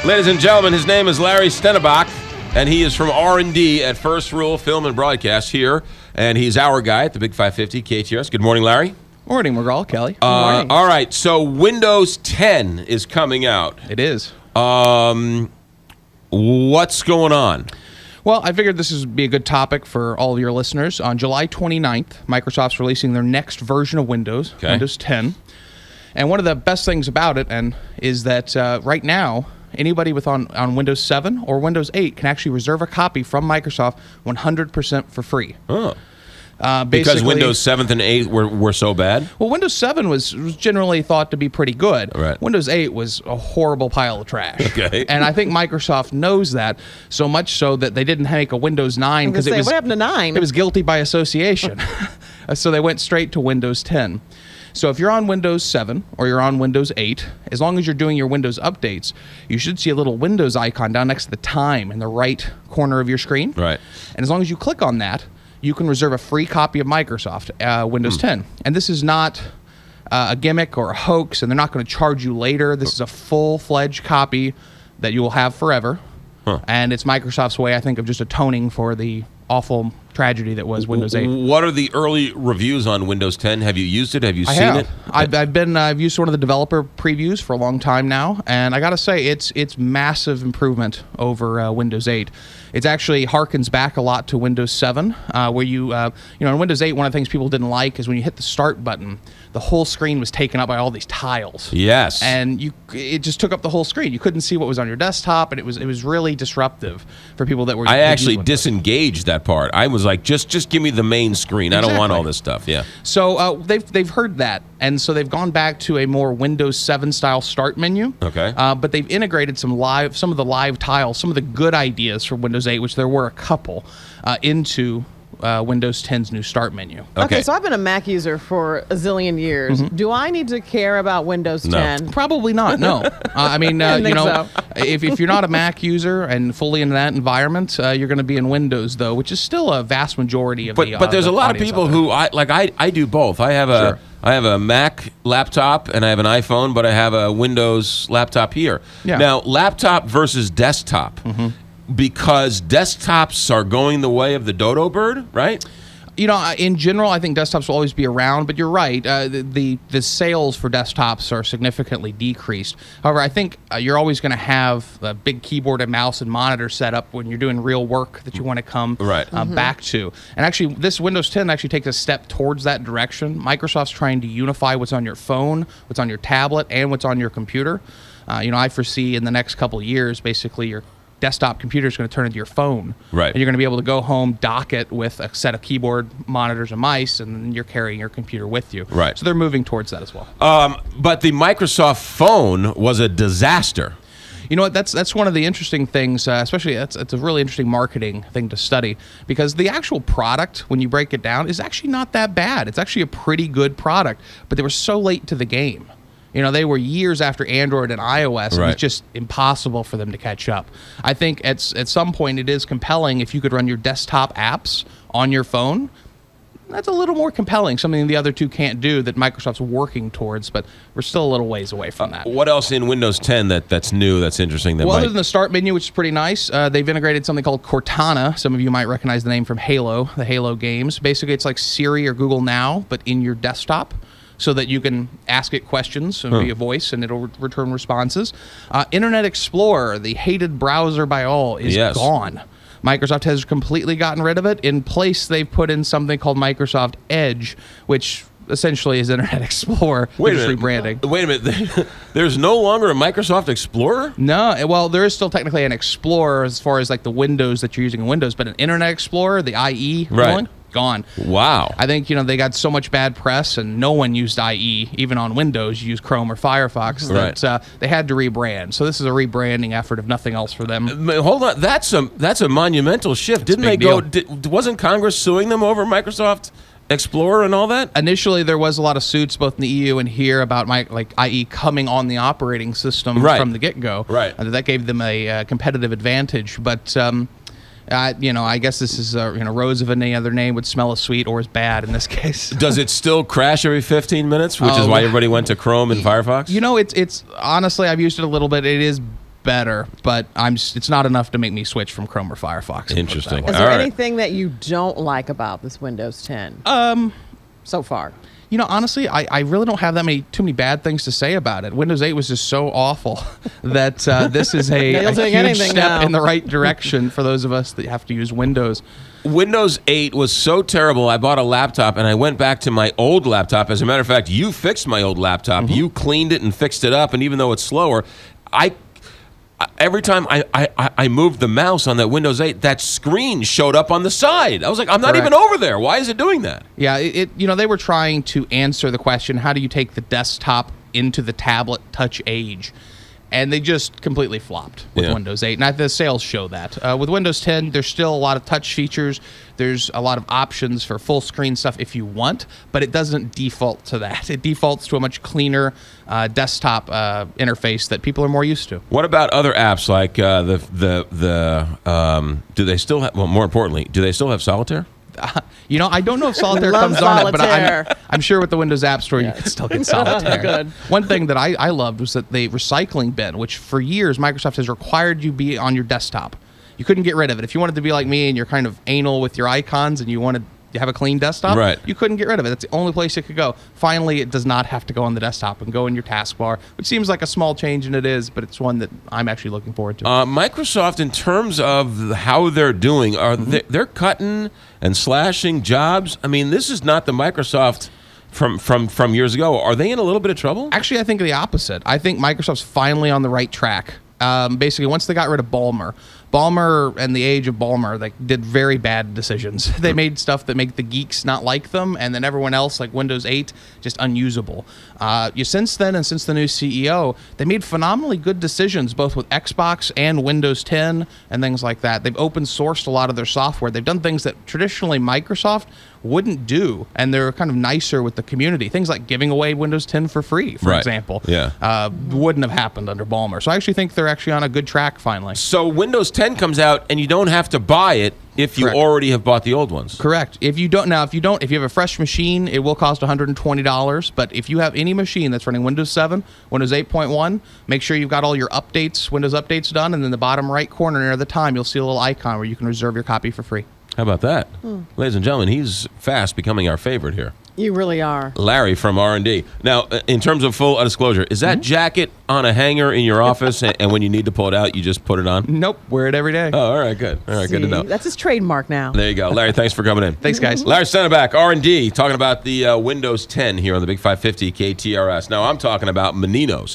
Ladies and gentlemen, his name is Larry Stenebach, and he is from R&D at First Rule Film and Broadcast here, and he's our guy at the Big 550 KTRS. Good morning, Larry. Morning, McGraw, Kelly. Good morning. All right, so Windows 10 is coming out. It is. What's going on? Well, I figured this would be a good topic for all of your listeners. On July 29th, Microsoft's releasing their next version of Windows, Windows 10. And one of the best things about it is that right now, anybody on Windows 7 or Windows 8 can actually reserve a copy from Microsoft 100% for free. Oh. Because Windows 7 and 8 were so bad? Well, Windows 7 was generally thought to be pretty good. Right. Windows 8 was a horrible pile of trash. Okay. And I think Microsoft knows that, so much so that they didn't make a Windows 9 because it was... What happened to 9? It was guilty by association. So they went straight to Windows 10. So if you're on Windows 7 or you're on Windows 8, as long as you're doing your Windows updates, you should see a little Windows icon down next to the time in the right corner of your screen. Right. And as long as you click on that, you can reserve a free copy of Microsoft Windows 10. And this is not a gimmick or a hoax, and they're not going to charge you later. This is a full-fledged copy that you will have forever. Huh. And it's Microsoft's way, I think, of just atoning for the awful tragedy that was Windows 8. What are the early reviews on Windows 10? Have you used it? Have you seen it? I've used one of the developer previews for a long time now, and I got to say it's massive improvement over Windows 8. It actually harkens back a lot to Windows 7, where in Windows 8, one of the things people didn't like is when you hit the start button, the whole screen was taken up by all these tiles. Yes. And it just took up the whole screen. You couldn't see what was on your desktop, and it was really disruptive for people that were. I actually disengaged that part. I was like, just give me the main screen. I don't want all this stuff. Yeah. So they've heard that, and so they've gone back to a more Windows 7 style start menu. Okay. But they've integrated some of the live tiles, some of the good ideas for Windows 8, which there were a couple, into Windows 10's new start menu. Okay, so I've been a Mac user for a zillion years. Do I need to care about Windows 10? Probably not, no. I mean, if you're not a Mac user and fully in that environment, you're going to be in Windows, though, which is still a vast majority of But there's a lot of people who, I do both. I have a Mac laptop and I have an iPhone, but I have a Windows laptop here. Yeah. Now, laptop versus desktop. Because desktops are going the way of the dodo bird, right? In general, I think desktops will always be around, but you're right. The sales for desktops are significantly decreased. However, I think you're always going to have a big keyboard and mouse and monitor set up when you're doing real work that you want to come back to. And actually, this Windows 10 actually takes a step towards that direction. Microsoft's trying to unify what's on your phone, what's on your tablet, and what's on your computer. I foresee in the next couple of years, basically, your desktop computer is going to turn into your phone. Right. And you're going to be able to go home, dock it with a set of keyboard, monitors, and mice, and then you're carrying your computer with you. Right. So they're moving towards that as well. But the Microsoft phone was a disaster. You know what? That's one of the interesting things, especially it's a really interesting marketing thing to study, because the actual product, when you break it down, is actually not that bad. It's actually a pretty good product, but they were so late to the game. They were years after Android and iOS, and it was just impossible for them to catch up. I think at some point it is compelling if you could run your desktop apps on your phone. That's a little more compelling, something the other two can't do that Microsoft's working towards, but we're still a little ways away from that. What else in Windows 10 that's new, that's interesting? Other than the start menu, which is pretty nice, they've integrated something called Cortana. Some of you might recognize the name from Halo, the Halo games. Basically, it's like Siri or Google Now, but in your desktop, so that you can ask it questions via voice, and it'll return responses. Internet Explorer, the hated browser by all, is gone. Microsoft has completely gotten rid of it. In place, they've put in something called Microsoft Edge, which essentially is Internet Explorer. Rebranding. Wait a minute. There's no longer a Microsoft Explorer? No. Well, there is still technically an Explorer as far as like the Windows that you're using in Windows, but an Internet Explorer, the IE, gone. Wow. I think, they got so much bad press, and no one used IE, even on Windows. You use Chrome or Firefox, that they had to rebrand. So this is a rebranding effort, if nothing else, for them. Hold on. That's a monumental shift. Wasn't Congress suing them over Microsoft Explorer and all that? Initially, there was a lot of suits both in the EU and here about IE coming on the operating system from the get-go. Right. That gave them a competitive advantage. But I guess this is rose of any other name would smell as sweet or as bad in this case. Does it still crash every 15 minutes, which is why everybody went to Chrome and Firefox? It's honestly, I've used it a little bit. It is better, but it's not enough to make me switch from Chrome or Firefox. Interesting. Is there anything that you don't like about this Windows 10? So far. Honestly, I really don't have too many bad things to say about it. Windows 8 was just so awful that this is a huge step in the right direction for those of us that have to use Windows. Windows 8 was so terrible, I bought a laptop and I went back to my old laptop. As a matter of fact, you fixed my old laptop. You cleaned it and fixed it up, and even though it's slower, every time I moved the mouse on that Windows 8, that screen showed up on the side. I was like, I'm not even over there. Why is it doing that? Yeah, they were trying to answer the question, how do you take the desktop into the tablet touch age? And they just completely flopped with Windows 8. And the sales show that. With Windows 10, there's still a lot of touch features. There's a lot of options for full screen stuff if you want, but it doesn't default to that. It defaults to a much cleaner desktop interface that people are more used to. What about other apps like do they still have, well, more importantly, do they still have Solitaire? I don't know if Solitaire comes on it, but I'm sure with the Windows App Store, you can still get Solitaire. Good. One thing that I loved was that the recycling bin, which for years Microsoft has required you be on your desktop. You couldn't get rid of it. If you wanted to be like me and you're kind of anal with your icons and you wanted to have a clean desktop, you couldn't get rid of it. That's the only place it could go. Finally, it does not have to go on the desktop and go in your taskbar, which seems like a small change, and it is, but it's one that I'm actually looking forward to. Microsoft, in terms of how they're doing, they're cutting and slashing jobs. I mean, this is not the Microsoft from years ago. Are they in a little bit of trouble? Actually, I think the opposite. I think Microsoft's finally on the right track. Basically, once they got rid of Ballmer and the age of Ballmer, they did very bad decisions. They made stuff that make the geeks not like them, and then everyone else, like Windows 8, just unusable. Since then, and since the new CEO, they made phenomenally good decisions, both with Xbox and Windows 10 and things like that. They've open sourced a lot of their software. They've done things that traditionally Microsoft wouldn't do, and they're kind of nicer with the community. Things like giving away Windows 10 for free, for example. Wouldn't have happened under Ballmer. So I actually think they're actually on a good track finally. So Windows 10 comes out, and you don't have to buy it if you already have bought the old ones. Correct. If you have a fresh machine, it will cost $120. But if you have any machine that's running Windows 7, Windows 8.1, make sure you've got all your Windows updates done, and in the bottom right corner near the time, you'll see a little icon where you can reserve your copy for free. How about that? Ladies and gentlemen, he's fast becoming our favorite here. You really are. Larry from R&D. Now, in terms of full disclosure, is that jacket on a hanger in your office, and when you need to pull it out, you just put it on? Nope. Wear it every day. Oh, all right, good. All right, good to know. That's his trademark now. There you go. Larry, thanks for coming in. Thanks, guys. Larry Stenback, R&D, talking about the Windows 10 here on the Big 550 KTRS. Now, I'm talking about Menino's.